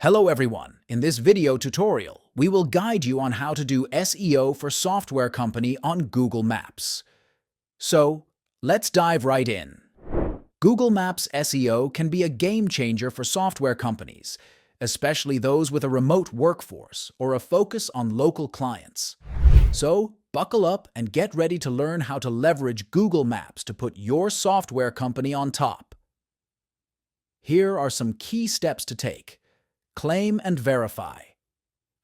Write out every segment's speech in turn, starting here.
Hello everyone, in this video tutorial, we will guide you on how to do SEO for software company on Google Maps. So, let's dive right in. Google Maps SEO can be a game changer for software companies, especially those with a remote workforce or a focus on local clients. So, buckle up and get ready to learn how to leverage Google Maps to put your software company on top. Here are some key steps to take. Claim and verify.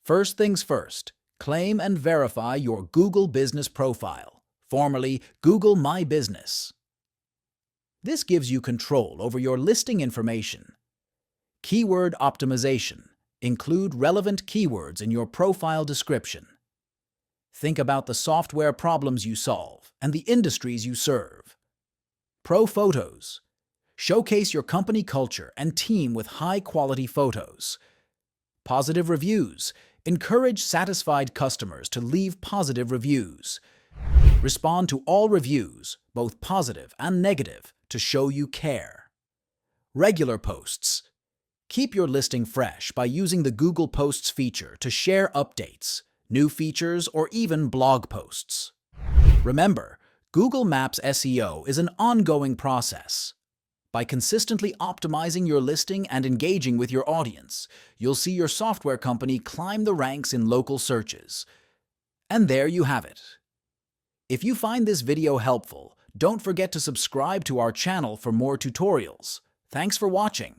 First things first, claim and verify your Google Business Profile, formerly Google My Business. This gives you control over your listing information. Keyword optimization. Include relevant keywords in your profile description. Think about the software problems you solve and the industries you serve. Pro photos. Showcase your company culture and team with high-quality photos. Positive reviews. Encourage satisfied customers to leave positive reviews. Respond to all reviews, both positive and negative, to show you care. Regular posts. Keep your listing fresh by using the Google Posts feature to share updates, new features, or even blog posts. Remember, Google Maps SEO is an ongoing process. By consistently optimizing your listing and engaging with your audience, you'll see your software company climb the ranks in local searches. And there you have it. If you find this video helpful, don't forget to subscribe to our channel for more tutorials. Thanks for watching.